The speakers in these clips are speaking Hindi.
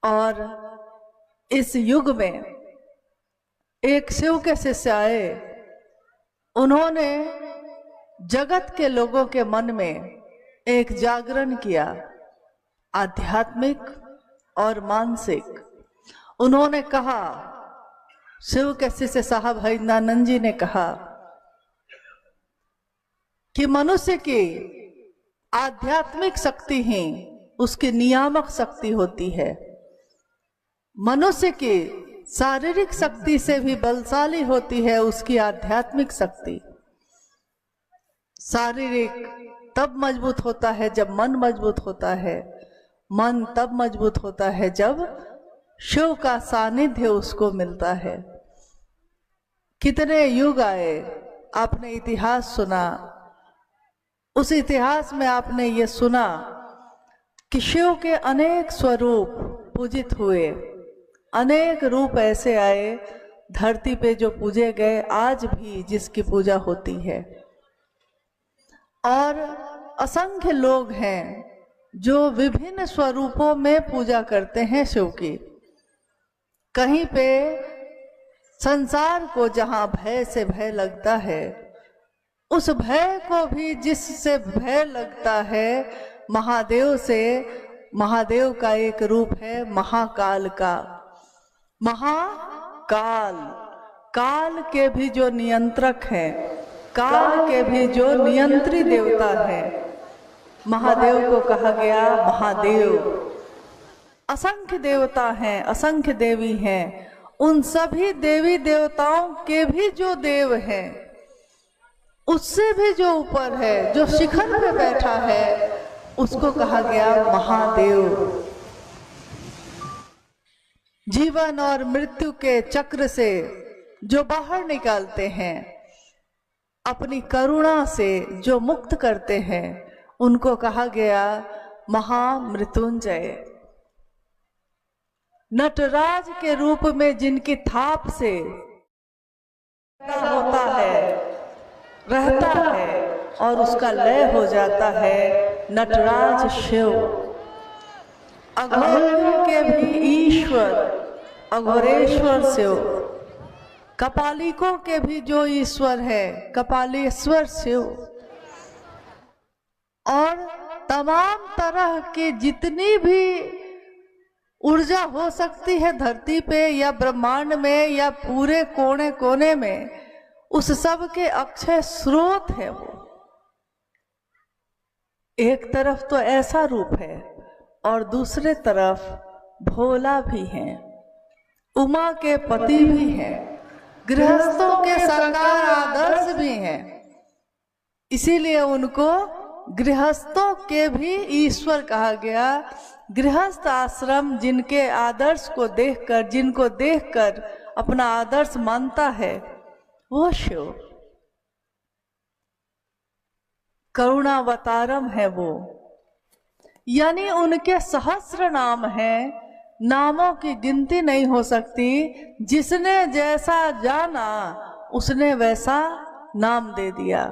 और इस युग में एक शिव के शिष्य आए। उन्होंने जगत के लोगों के मन में एक जागरण किया, आध्यात्मिक और मानसिक। उन्होंने कहा, शिव के शिष्य साहब हरिनानंद जी ने कहा कि मनुष्य की आध्यात्मिक शक्ति ही उसकी नियामक शक्ति होती है। मनुष्य की शारीरिक शक्ति से भी बलशाली होती है उसकी आध्यात्मिक शक्ति। शारीरिक तब मजबूत होता है जब मन मजबूत होता है, मन तब मजबूत होता है जब शिव का सानिध्य उसको मिलता है। कितने युग आए, आपने इतिहास सुना, उस इतिहास में आपने ये सुना कि शिव के अनेक स्वरूप पूजित हुए, अनेक रूप ऐसे आए धरती पे जो पूजे गए, आज भी जिसकी पूजा होती है। और असंख्य लोग हैं जो विभिन्न स्वरूपों में पूजा करते हैं शिव की। कहीं पे संसार को जहाँ भय से भय लगता है, उस भय को भी जिससे भय लगता है महादेव से, महादेव का एक रूप है महाकाल का। महाकाल, काल के भी जो नियंत्रक है, काल के भी जो नियंत्री देवता है, महादेव को कहा गया महादेव। असंख्य देवता हैं, असंख्य देवी हैं, उन सभी देवी देवताओं के भी जो देव हैं, उससे भी जो ऊपर है, जो शिखर पे बैठा है, उसको कहा गया महादेव। जीवन और मृत्यु के चक्र से जो बाहर निकालते हैं, अपनी करुणा से जो मुक्त करते हैं, उनको कहा गया महामृत्युंजय। नटराज के रूप में जिनकी थाप से होता है, रहता है और उसका लय हो जाता है, नटराज शिव। अघोरों के भी ईश्वर अघोरेश्वर शिव, कपालिकों के भी जो ईश्वर है कपालेश्वर शिव। और तमाम तरह की जितनी भी ऊर्जा हो सकती है धरती पे या ब्रह्मांड में या पूरे कोने कोने में, उस सब के अक्षय स्रोत है वो। एक तरफ तो ऐसा रूप है और दूसरे तरफ भोला भी है, उमा के पति भी हैं, गृहस्थों के सरकार आदर्श भी हैं। इसीलिए उनको गृहस्थों के भी ईश्वर कहा गया। गृहस्थ आश्रम जिनके आदर्श को देखकर, जिनको देखकर अपना आदर्श मानता है, वो शिव करुणावतारम है वो। यानी उनके सहस्र नाम हैं, नामों की गिनती नहीं हो सकती। जिसने जैसा जाना उसने वैसा नाम दे दिया।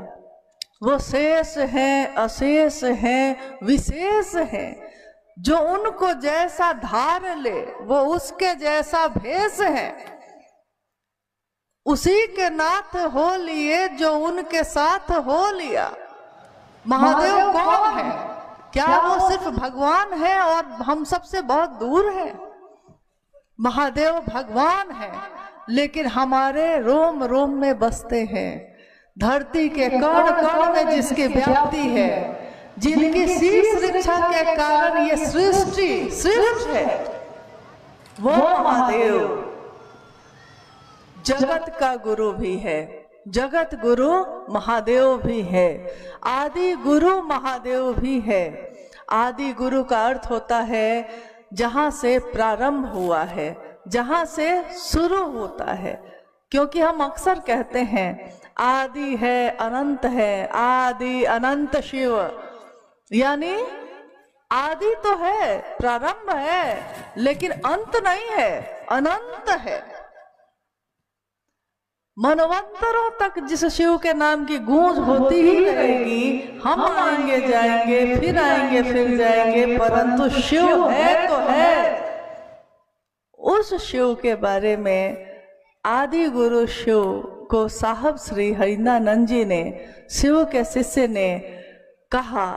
वो शेष हैं, अशेष हैं, विशेष हैं। जो उनको जैसा धार ले वो उसके जैसा भेष है। उसी के नाथ हो लिए जो उनके साथ हो लिया। महादेव कौन है? क्या वो सिर्फ भगवान है और हम सबसे बहुत दूर है? महादेव भगवान है, लेकिन हमारे रोम रोम में बसते हैं। धरती के कण कण में जिसकी व्याप्ति है, जिनकी शीश रक्षा के कारण ये सृष्टि सृष्ट है, वो महादेव जगत का गुरु भी है। जगत गुरु महादेव भी है, आदि गुरु महादेव भी है। आदि गुरु का अर्थ होता है जहां से प्रारंभ हुआ है, जहां से शुरू होता है। क्योंकि हम अक्सर कहते हैं आदि है, अनंत है, आदि अनंत शिव। यानी आदि तो है, प्रारंभ है, लेकिन अंत नहीं है, अनंत है। मनवंतरों तक जिस शिव के नाम की गूंज होती ही रहेगी। हम आएंगे जाएंगे, फिर आएंगे फिर जाएंगे, परंतु शिव है तो है। उस शिव के बारे में आदि गुरु शिव को साहब श्री हरिनानंद जी ने, शिव के शिष्य ने कहा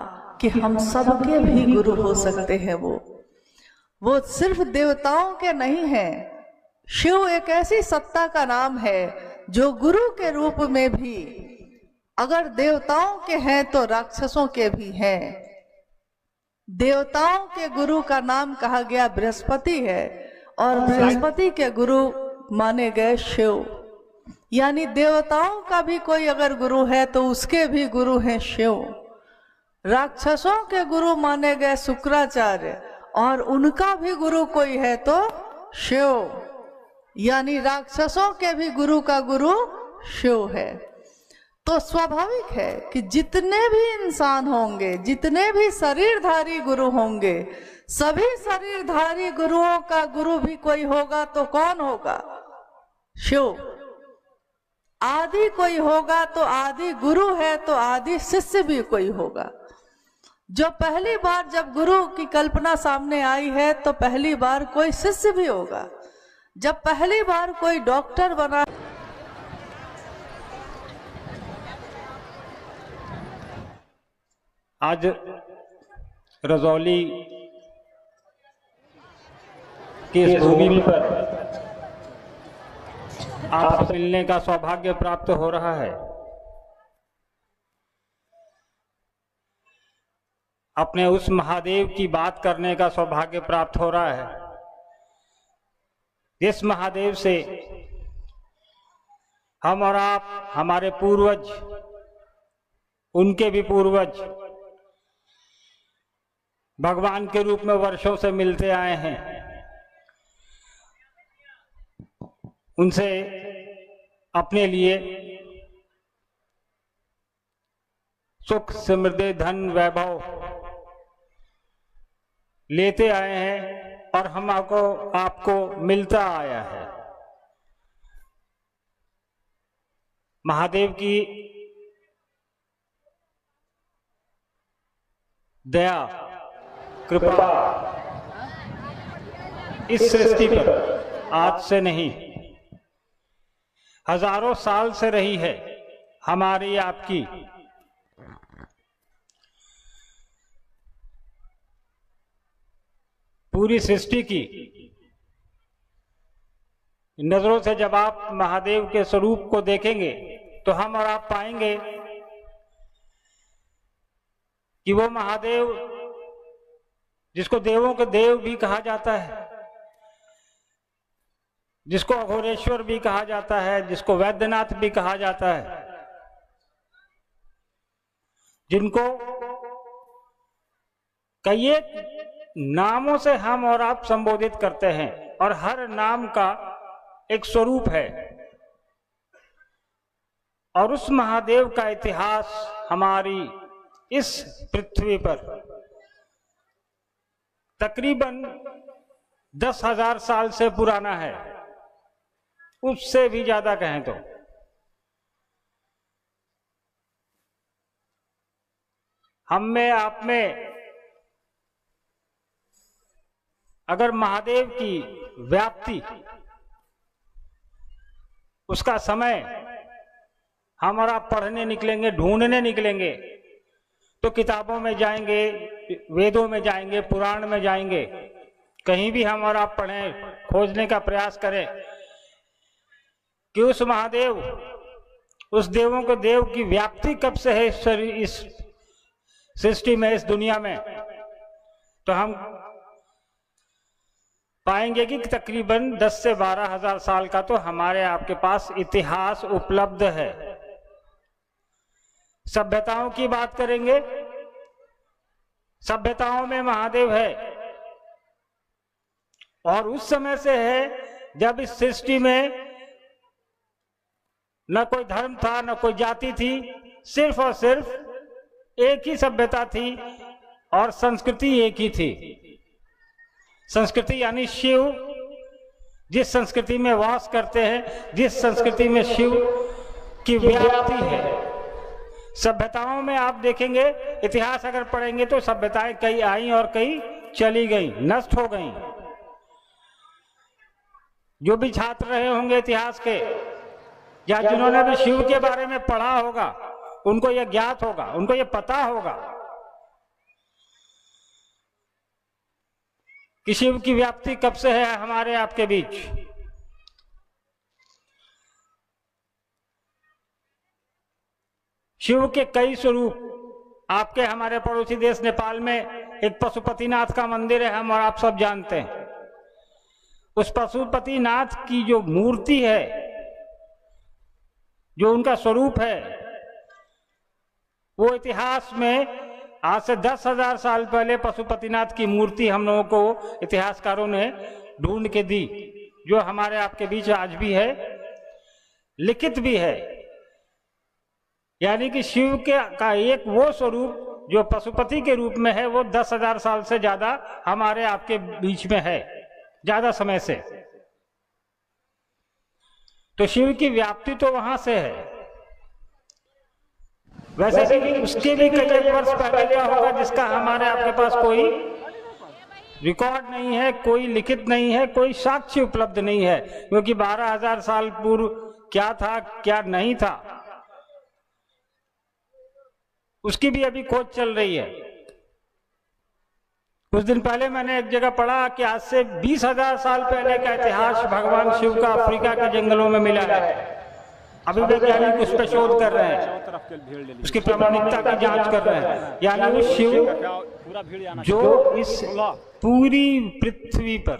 कि हम सबके भी गुरु हो सकते हैं। वो सिर्फ देवताओं के नहीं हैं। शिव एक ऐसी सत्ता का नाम है जो गुरु के रूप में भी अगर देवताओं के हैं तो राक्षसों के भी हैं। देवताओं के गुरु का नाम कहा गया बृहस्पति है और बृहस्पति के गुरु माने गए शिव। यानी देवताओं का भी कोई अगर गुरु है तो उसके भी गुरु हैं शिव। राक्षसों के गुरु माने गए शुक्राचार्य और उनका भी गुरु कोई है तो शिव। यानी राक्षसों के भी गुरु का गुरु शिव है। तो स्वाभाविक है कि जितने भी इंसान होंगे, जितने भी शरीरधारी गुरु होंगे, सभी शरीरधारी गुरुओं का गुरु भी कोई होगा तो कौन होगा? शिव। आदि कोई होगा तो आदि गुरु है तो आदि शिष्य भी कोई होगा। जो पहली बार जब गुरु की कल्पना सामने आई है तो पहली बार कोई शिष्य भी होगा। जब पहली बार कोई डॉक्टर बना, आज रजौली की इस भूमि पर आपसे मिलने का सौभाग्य प्राप्त हो रहा है। अपने उस महादेव की बात करने का सौभाग्य प्राप्त हो रहा है जिस महादेव से हम और आप, हमारे पूर्वज, उनके भी पूर्वज भगवान के रूप में वर्षों से मिलते आए हैं। उनसे अपने लिए सुख, समृद्धि, धन, वैभव लेते आए हैं और हम आपको मिलता आया है। महादेव की दया, कृपा इस सृष्टि पर आज से नहीं, हजारों साल से रही है। हमारी, आपकी। पूरी सृष्टि की नजरों से जब आप महादेव के स्वरूप को देखेंगे तो हम और आप पाएंगे कि वो महादेव जिसको देवों के देव भी कहा जाता है, जिसको अघोरेश्वर भी कहा जाता है, जिसको वैद्यनाथ भी कहा जाता है, जिनको कई नामों से हम और आप संबोधित करते हैं और हर नाम का एक स्वरूप है। और उस महादेव का इतिहास हमारी इस पृथ्वी पर तकरीबन 10,000 साल से पुराना है, उससे भी ज्यादा कहें तो। हम में, आप में अगर महादेव की व्याप्ति, उसका समय हम और आप पढ़ने निकलेंगे, ढूंढने निकलेंगे तो किताबों में जाएंगे, वेदों में जाएंगे, पुराण में जाएंगे, कहीं भी हम और आप पढ़ें, खोजने का प्रयास करें कि उस महादेव, उस देवों के देव की व्याप्ति कब से है इस सृष्टि में, इस दुनिया में, तो हम पाएंगे कि तकरीबन 10 से 12,000 साल का तो हमारे आपके पास इतिहास उपलब्ध है। सभ्यताओं की बात करेंगे, सभ्यताओं में महादेव है और उस समय से है जब इस सृष्टि में न कोई धर्म था, न कोई जाति थी, सिर्फ और सिर्फ एक ही सभ्यता थी और संस्कृति एक ही थी। संस्कृति यानी शिव, जिस संस्कृति में वास करते हैं, जिस संस्कृति में शिव की व्याप्ति है। सभ्यताओं में आप देखेंगे, इतिहास अगर पढ़ेंगे तो सभ्यताएं कई आई और कई चली गई, नष्ट हो गई। जो भी छात्र रहे होंगे इतिहास के या जिन्होंने भी शिव के बारे में पढ़ा होगा, उनको यह ज्ञात होगा, उनको यह पता होगा कि शिव की व्याप्ति कब से है हमारे आपके बीच। शिव के कई स्वरूप आपके हमारे पड़ोसी देश नेपाल में एक पशुपतिनाथ का मंदिर है, हम और आप सब जानते हैं। उस पशुपतिनाथ की जो मूर्ति है, जो उनका स्वरूप है, वो इतिहास में आज से 10,000 साल पहले पशुपतिनाथ की मूर्ति हम लोगों को इतिहासकारों ने ढूंढ के दी, जो हमारे आपके बीच आज भी है, लिखित भी है। यानी कि शिव का एक वो स्वरूप जो पशुपति के रूप में है, वो 10,000 साल से ज्यादा हमारे आपके बीच में है, ज्यादा समय से। तो शिव की व्याप्ति तो वहां से है। वैसे भी उसके भी कई वर्ष पहले क्या होगा जिसका हमारे आपके पास कोई रिकॉर्ड नहीं है, कोई लिखित नहीं है, कोई साक्ष्य उपलब्ध नहीं है, क्योंकि 12,000 साल पूर्व क्या था क्या नहीं था उसकी भी अभी खोज चल रही है। कुछ दिन पहले मैंने एक जगह पढ़ा कि आज से 20,000 साल पहले का इतिहास भगवान शिव का अफ्रीका के जंगलों में मिला है। अभी वैज्ञानिक उस पर शोध कर रहे हैं, उसकी प्रामाणिकता की जांच कर रहे हैं। यानी वो शिव जो इस पूरी पृथ्वी पर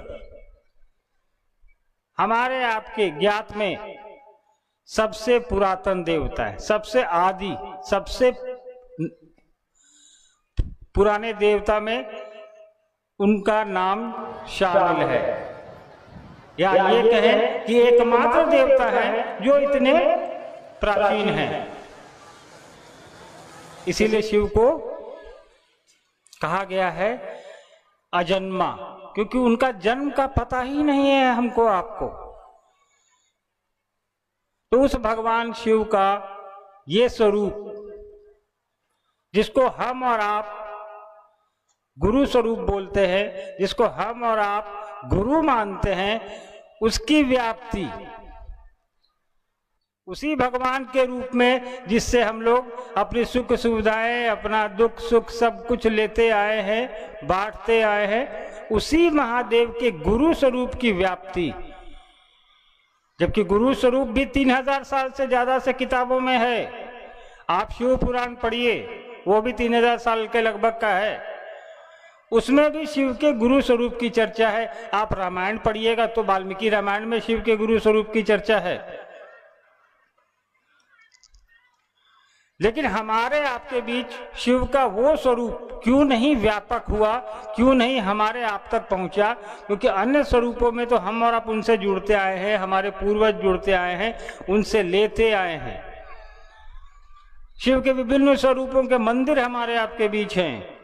हमारे आपके ज्ञात में सबसे पुरातन देवता है, सबसे आदि, सबसे पुराने देवता में उनका नाम शामिल है, या ये कहें कि एकमात्र देवता है जो इतने प्राचीन हैं। इसीलिए शिव को कहा गया है अजन्मा, क्योंकि उनका जन्म का पता ही नहीं है हमको आपको। तो उस भगवान शिव का ये स्वरूप जिसको हम और आप गुरु स्वरूप बोलते हैं, जिसको हम और आप गुरु मानते हैं, उसकी व्याप्ति उसी भगवान के रूप में जिससे हम लोग अपनी सुख सुविधाएं, अपना दुख सुख सब कुछ लेते आए हैं, बांटते आए हैं, उसी महादेव के गुरु स्वरूप की व्याप्ति। जबकि गुरु स्वरूप भी 3,000 साल से ज्यादा से किताबों में है। आप शिव पुराण पढ़िए, वो भी 3,000 साल के लगभग का है, उसमें भी शिव के गुरु स्वरूप की चर्चा है। आप रामायण पढ़िएगा तो वाल्मीकि रामायण में शिव के गुरु स्वरूप की चर्चा है। लेकिन हमारे आपके बीच शिव का वो स्वरूप क्यों नहीं व्यापक हुआ, क्यों नहीं हमारे आप तक पहुंचा? क्योंकि अन्य स्वरूपों में तो हम और आप उनसे जुड़ते आए हैं, हमारे पूर्वज जुड़ते आए हैं, उनसे लेते आए हैं। शिव के विभिन्न स्वरूपों के मंदिर हमारे आपके बीच हैं।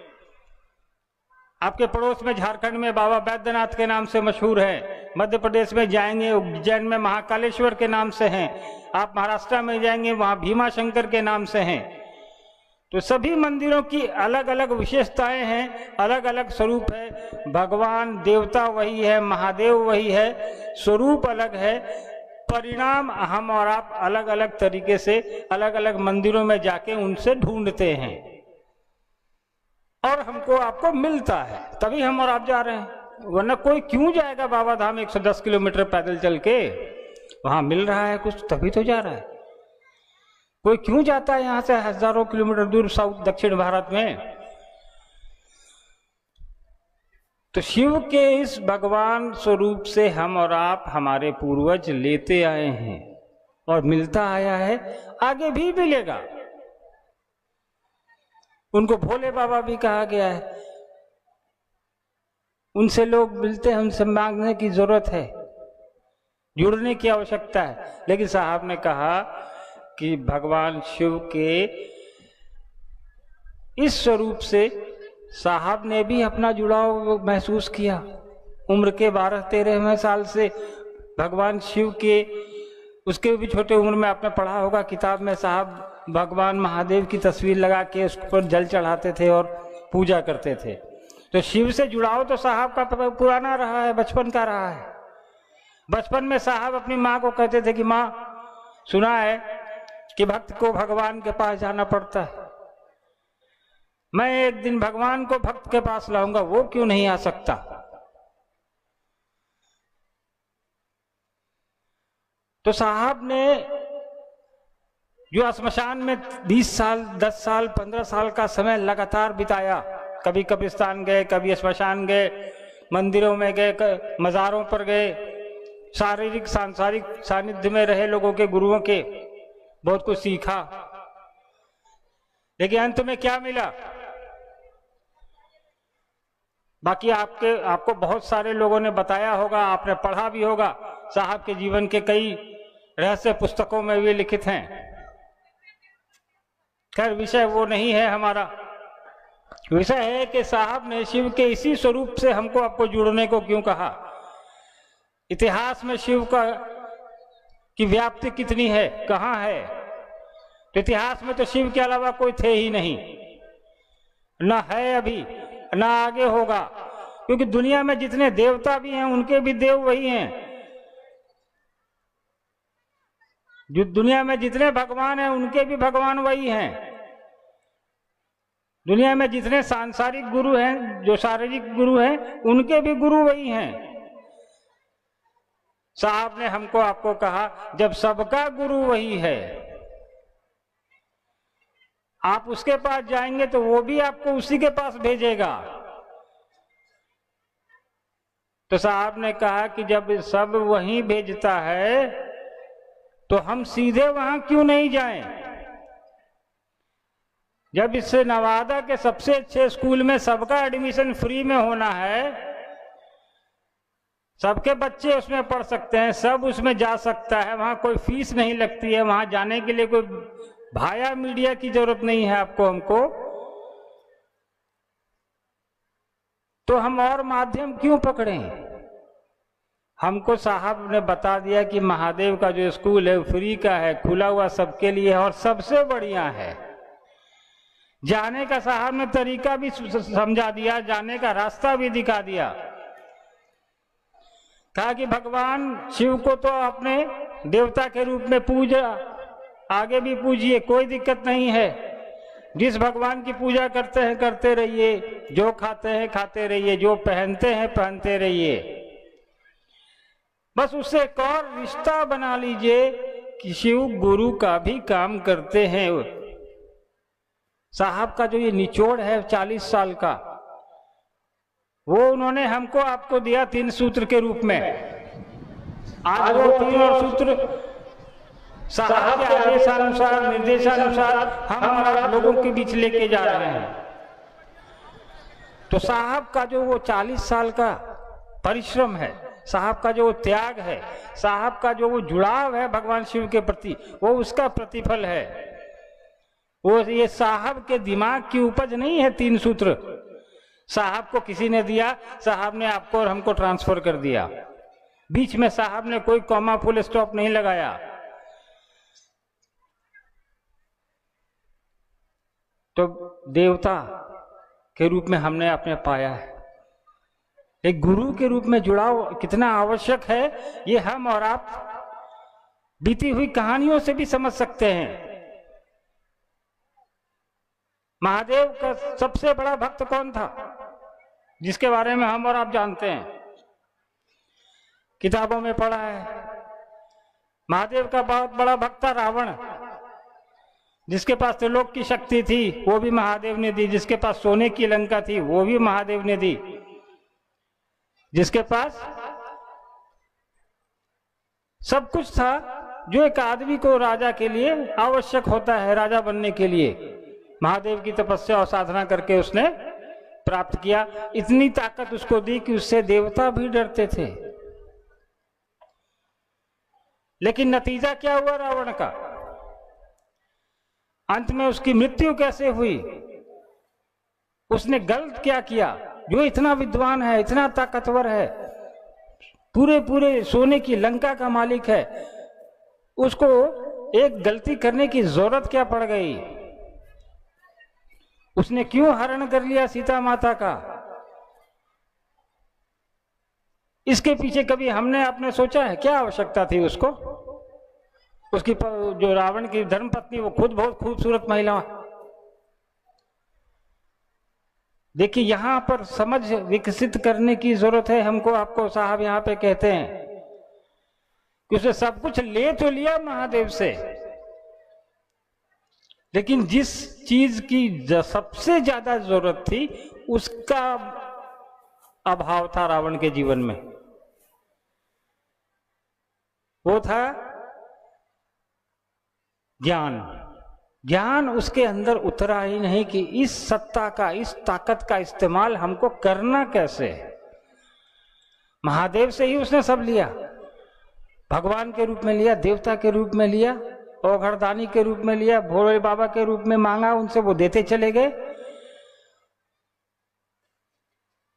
आपके पड़ोस में झारखंड में बाबा बैद्यनाथ के नाम से मशहूर है, मध्य प्रदेश में जाएंगे उज्जैन में महाकालेश्वर के नाम से हैं, आप महाराष्ट्र में जाएंगे वहां भीमा शंकर के नाम से हैं। तो सभी मंदिरों की अलग अलग विशेषताएं हैं, अलग अलग स्वरूप है। भगवान देवता वही है, महादेव वही है, स्वरूप अलग है, परिणाम हम और आप अलग अलग तरीके से अलग अलग मंदिरों में जाके उनसे ढूंढते हैं और हमको आपको मिलता है, तभी हम और आप जा रहे हैं। वरना कोई क्यों जाएगा बाबा धाम 110 किलोमीटर पैदल चल के? वहां मिल रहा है कुछ तभी तो जा रहा है। कोई क्यों जाता है यहां से हजारों किलोमीटर दूर साउथ दक्षिण भारत में? तो शिव के इस भगवान स्वरूप से हम और आप, हमारे पूर्वज लेते आए हैं और मिलता आया है, आगे भी मिलेगा। उनको भोले बाबा भी कहा गया है। उनसे लोग मिलते हैं, उनसे मांगने की जरूरत है, जुड़ने की आवश्यकता है। लेकिन साहब ने कहा कि भगवान शिव के इस स्वरूप से साहब ने भी अपना जुड़ाव महसूस किया। उम्र के 12-13वें साल से भगवान शिव के, उसके भी छोटे उम्र में आपने पढ़ा होगा किताब में, साहब भगवान महादेव की तस्वीर लगा के उस पर जल चढ़ाते थे और पूजा करते थे। तो शिव से जुड़ाव तो साहब का पुराना रहा है, बचपन का रहा है। बचपन में साहब अपनी माँ को कहते थे कि माँ, सुना है कि भक्त को भगवान के पास जाना पड़ता है, मैं एक दिन भगवान को भक्त के पास लाऊंगा, वो क्यों नहीं आ सकता। तो साहब ने जो श्मशान में 20 साल, 10 साल, 15 साल का समय लगातार बिताया, कभी कब्रिस्तान गए, कभी श्मशान गए, मंदिरों में गए, मज़ारों पर गए, शारीरिक सांसारिक सानिध्य में रहे लोगों के, गुरुओं के, बहुत कुछ सीखा, लेकिन अंत में क्या मिला? बाकी आपको बहुत सारे लोगों ने बताया होगा, आपने पढ़ा भी होगा, साहब के जीवन के कई रहस्य पुस्तकों में भी लिखित हैं। खैर विषय वो नहीं है हमारा, विषय है कि साहब ने शिव के इसी स्वरूप से हमको आपको जुड़ने को क्यों कहा। इतिहास में शिव की व्याप्ति कितनी है, कहाँ है? तो इतिहास में तो शिव के अलावा कोई थे ही नहीं, न है अभी, ना आगे होगा, क्योंकि दुनिया में जितने देवता भी हैं उनके भी देव वही हैं, जो दुनिया में जितने भगवान हैं उनके भी भगवान वही हैं, दुनिया में जितने सांसारिक गुरु हैं, जो शारीरिक गुरु हैं, उनके भी गुरु वही हैं। साहब ने हमको आपको कहा, जब सबका गुरु वही है, आप उसके पास जाएंगे तो वो भी आपको उसी के पास भेजेगा। तो साहब ने कहा कि जब सब वहीं भेजता है तो हम सीधे वहां क्यों नहीं जाएं? जब इससे नवादा के सबसे अच्छे स्कूल में सबका एडमिशन फ्री में होना है, सबके बच्चे उसमें पढ़ सकते हैं, सब उसमें जा सकता है, वहां कोई फीस नहीं लगती है, वहां जाने के लिए कोई भाया मीडिया की जरूरत नहीं है आपको, हमको, तो हम और माध्यम क्यों पकड़ें? हमको साहब ने बता दिया कि महादेव का जो स्कूल है फ्री का है, खुला हुआ सबके लिए है और सबसे बढ़िया है। जाने का साहब ने तरीका भी समझा दिया, जाने का रास्ता भी दिखा दिया। कहा कि भगवान शिव को तो अपने देवता के रूप में पूजा, आगे भी पूजिए, कोई दिक्कत नहीं है, जिस भगवान की पूजा करते हैं करते रहिए, जो खाते हैं खाते रहिए, जो पहनते हैं पहनते रहिए, बस उससे एक और रिश्ता बना लीजिए कि शिव गुरु का भी काम करते हैं। साहब का जो ये निचोड़ है 40 साल का, वो उन्होंने हमको आपको दिया 3 सूत्र के रूप में। आज वो 3 और सूत्र साहब के आदेशानुसार, निर्देशानुसार हम और लोगों के बीच लेके जा रहे हैं। तो साहब का जो वो 40 साल का परिश्रम है, साहब का जो वो त्याग है, साहब का जो वो जुड़ाव है भगवान शिव के प्रति, वो उसका प्रतिफल है। वो ये साहब के दिमाग की उपज नहीं है 3 सूत्र, साहब को किसी ने दिया, साहब ने आपको और हमको ट्रांसफर कर दिया। बीच में साहब ने कोई कॉमा फुल स्टॉप नहीं लगाया। तो देवता के रूप में हमने अपने पाया है, एक गुरु के रूप में जुड़ाव कितना आवश्यक है, ये हम और आप बीती हुई कहानियों से भी समझ सकते हैं। महादेव का सबसे बड़ा भक्त कौन था, जिसके बारे में हम और आप जानते हैं, किताबों में पढ़ा है। महादेव का बहुत बड़ा भक्त था रावण, जिसके पास त्रिलोक की शक्ति थी वो भी महादेव ने दी, जिसके पास सोने की लंका थी वो भी महादेव ने दी, जिसके पास सब कुछ था जो एक आदमी को राजा के लिए आवश्यक होता है, राजा बनने के लिए, महादेव की तपस्या और साधना करके उसने प्राप्त किया। इतनी ताकत उसको दी कि उससे देवता भी डरते थे। लेकिन नतीजा क्या हुआ रावण का? अंत में उसकी मृत्यु कैसे हुई? उसने गलत क्या किया? जो इतना विद्वान है, इतना ताकतवर है, पूरे सोने की लंका का मालिक है, उसको एक गलती करने की जरूरत क्या पड़ गई? उसने क्यों हरण कर लिया सीता माता का? इसके पीछे कभी हमने आपने सोचा है क्या आवश्यकता थी उसको? उसकी जो रावण की धर्मपत्नी वो खुद बहुत खूबसूरत महिला। देखिए यहां पर समझ विकसित करने की जरूरत है हमको आपको। साहब यहां पे कहते हैं कि उसने सब कुछ ले तो लिया महादेव से, लेकिन जिस चीज की सबसे ज्यादा जरूरत थी उसका अभाव था रावण के जीवन में। वो था ज्ञान। ज्ञान उसके अंदर उतरा ही नहीं कि इस सत्ता का, इस ताकत का इस्तेमाल हमको करना कैसे है। महादेव से ही उसने सब लिया, भगवान के रूप में लिया, देवता के रूप में लिया, औघड़दानी के रूप में लिया, भोले बाबा के रूप में मांगा उनसे, वो देते चले गए।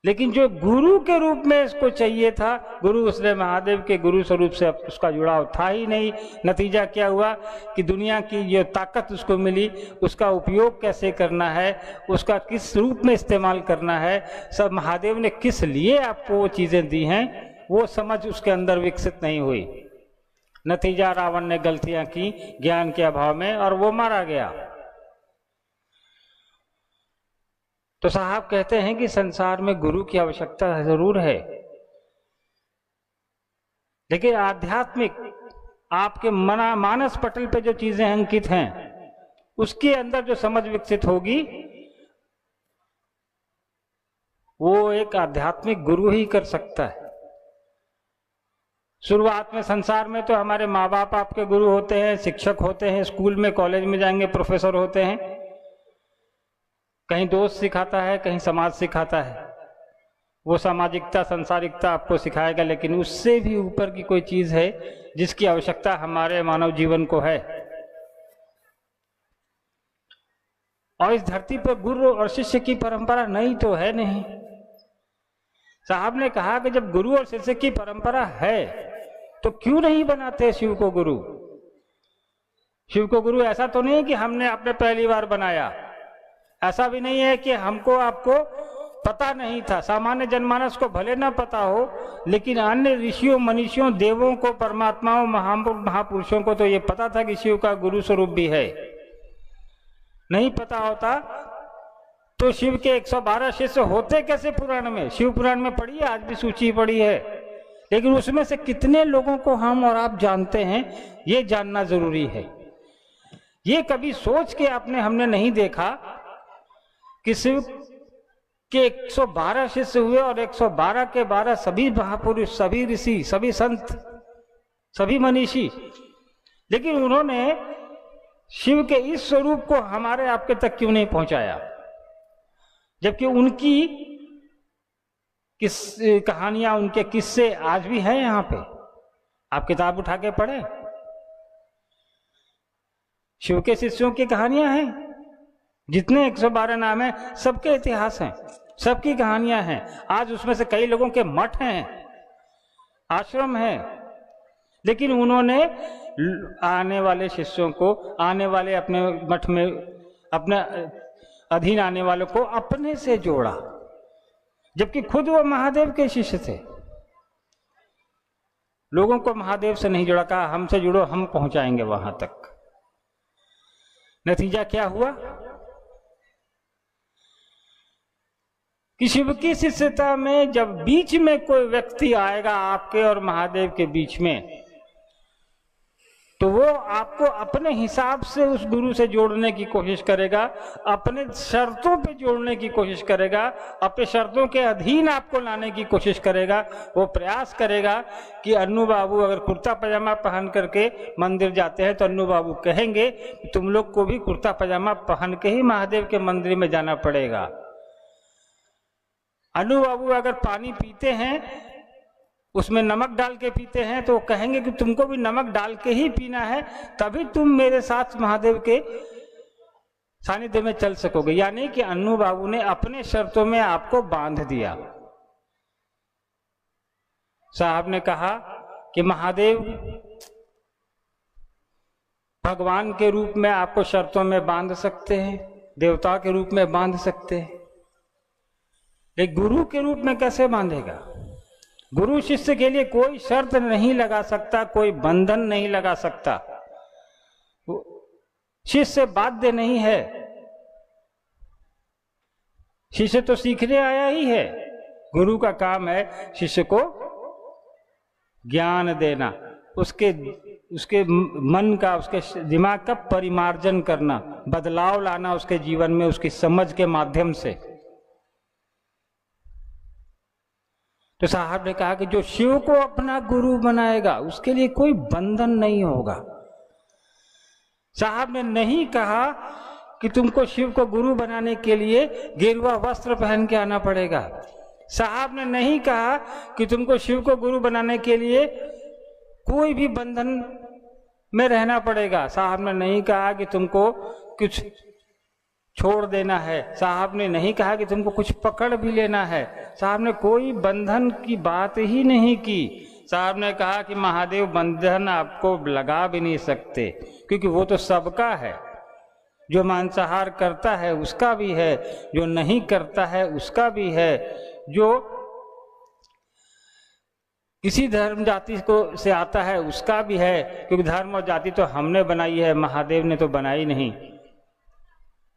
लेकिन जो गुरु के रूप में इसको चाहिए था, गुरु उसने महादेव के गुरु स्वरूप से उसका जुड़ाव था ही नहीं। नतीजा क्या हुआ कि दुनिया की जो ताकत उसको मिली उसका उपयोग कैसे करना है, उसका किस रूप में इस्तेमाल करना है, सब महादेव ने किस लिए आपको वो चीजें दी हैं, वो समझ उसके अंदर विकसित नहीं हुई। नतीजा रावण ने गलतियां की ज्ञान के अभाव में और वो मारा गया। तो साहब कहते हैं कि संसार में गुरु की आवश्यकता जरूर है, लेकिन आध्यात्मिक आपके मानस पटल पे जो चीजें अंकित हैं उसके अंदर जो समझ विकसित होगी वो एक आध्यात्मिक गुरु ही कर सकता है। शुरुआत में संसार में तो हमारे माँ बाप आपके गुरु होते हैं, शिक्षक होते हैं, स्कूल में कॉलेज में जाएंगे प्रोफेसर होते हैं, कहीं दोस्त सिखाता है, कहीं समाज सिखाता है, वो सामाजिकता संसारिकता आपको सिखाएगा। लेकिन उससे भी ऊपर की कोई चीज है जिसकी आवश्यकता हमारे मानव जीवन को है। और इस धरती पर गुरु और शिष्य की परंपरा नहीं तो है नहीं। साहब ने कहा कि जब गुरु और शिष्य की परंपरा है तो क्यों नहीं बनाते शिव को गुरु? शिव को गुरु ऐसा तो नहीं है कि हमने अपने पहली बार बनाया, ऐसा भी नहीं है कि हमको आपको पता नहीं था। सामान्य जनमानस को भले ना पता हो, लेकिन अन्य ऋषियों मनीषियों देवों को, परमात्माओं महापुरुषों को तो ये पता था कि शिव का गुरु स्वरूप भी है। नहीं पता होता तो शिव के 112 शिष्य होते कैसे पुराण में? शिव पुराण में पढ़ी है, आज भी सूची पड़ी है, लेकिन उसमें से कितने लोगों को हम और आप जानते हैं ये जानना जरूरी है। ये कभी सोच के हमने नहीं देखा कि शिव के 112 शिष्य हुए और 112 के 12 सभी महापुरुष, सभी ऋषि, सभी संत, सभी मनीषी, लेकिन उन्होंने शिव के इस स्वरूप को हमारे आपके तक क्यों नहीं पहुंचाया? जबकि उनकी कहानियां, उनके किस्से आज भी हैं यहाँ पे। आप किताब उठा के पढ़े, शिव के शिष्यों की कहानियां हैं। जितने 112 नाम हैं सबके इतिहास हैं, सबकी कहानियां हैं। आज उसमें से कई लोगों के मठ हैं, आश्रम हैं, लेकिन उन्होंने आने वाले शिष्यों को, आने वाले अपने मठ में, अपने अधीन आने वालों को अपने से जोड़ा, जबकि खुद वो महादेव के शिष्य थे। लोगों को महादेव से नहीं जोड़ा, कहा हमसे जुड़ो, हम पहुंचाएंगे वहां तक। नतीजा क्या हुआ कि शिव की शिष्यता में जब बीच में कोई व्यक्ति आएगा आपके और महादेव के बीच में, तो वो आपको अपने हिसाब से उस गुरु से जोड़ने की कोशिश करेगा, अपने शर्तों पे जोड़ने की कोशिश करेगा, अपने शर्तों के अधीन आपको लाने की कोशिश करेगा। वो प्रयास करेगा कि अन्नू बाबू अगर कुर्ता पजामा पहन करके मंदिर जाते हैं तो अन्नू बाबू कहेंगे तुम लोग को भी कुर्ता पजामा पहन के ही महादेव के मंदिर में जाना पड़ेगा। अन्नू बाबू अगर पानी पीते हैं, उसमें नमक डाल के पीते हैं, तो कहेंगे कि तुमको भी नमक डाल के ही पीना है, तभी तुम मेरे साथ महादेव के सानिध्य में चल सकोगे। यानी कि अन्नू बाबू ने अपने शर्तों में आपको बांध दिया। साहब ने कहा कि महादेव भगवान के रूप में आपको शर्तों में बांध सकते हैं, देवता के रूप में बांध सकते हैं, लेकिन गुरु के रूप में कैसे बांधेगा? गुरु शिष्य के लिए कोई शर्त नहीं लगा सकता, कोई बंधन नहीं लगा सकता। शिष्य बाध्य नहीं है, शिष्य तो सीखने आया ही है। गुरु का काम है शिष्य को ज्ञान देना, उसके मन का, उसके दिमाग का परिमार्जन करना, बदलाव लाना उसके जीवन में उसकी समझ के माध्यम से। तो साहब ने कहा कि जो शिव को अपना गुरु बनाएगा उसके लिए कोई बंधन नहीं होगा। साहब ने नहीं कहा कि तुमको शिव को गुरु बनाने के लिए गेरुआ वस्त्र पहन के आना पड़ेगा। साहब ने नहीं कहा कि तुमको शिव को गुरु बनाने के लिए कोई भी बंधन में रहना पड़ेगा। साहब ने नहीं कहा कि तुमको कुछ छोड़ देना है। साहब ने नहीं कहा कि तुमको कुछ पकड़ भी लेना है। साहब ने कोई बंधन की बात ही नहीं की। साहब ने कहा कि महादेव बंधन आपको लगा भी नहीं सकते, क्योंकि वो तो सबका है। जो मांसाहार करता है उसका भी है, जो नहीं करता है उसका भी है, जो किसी धर्म जाति को से आता है उसका भी है, क्योंकि धर्म और जाति तो हमने बनाई है, महादेव ने तो बनाई नहीं।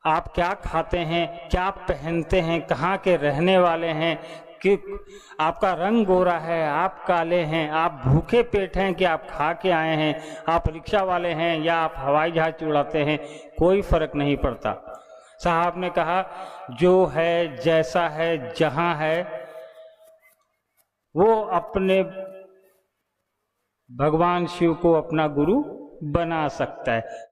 आप क्या खाते हैं, क्या पहनते हैं, कहाँ के रहने वाले हैं, कि आपका रंग गोरा है, आप काले हैं, आप भूखे पेट हैं कि आप खा के आए हैं, आप रिक्शा वाले हैं या आप हवाई जहाज उड़ाते हैं, कोई फर्क नहीं पड़ता। साहब ने कहा जो है, जैसा है, जहाँ है, वो अपने भगवान शिव को अपना गुरु बना सकता है।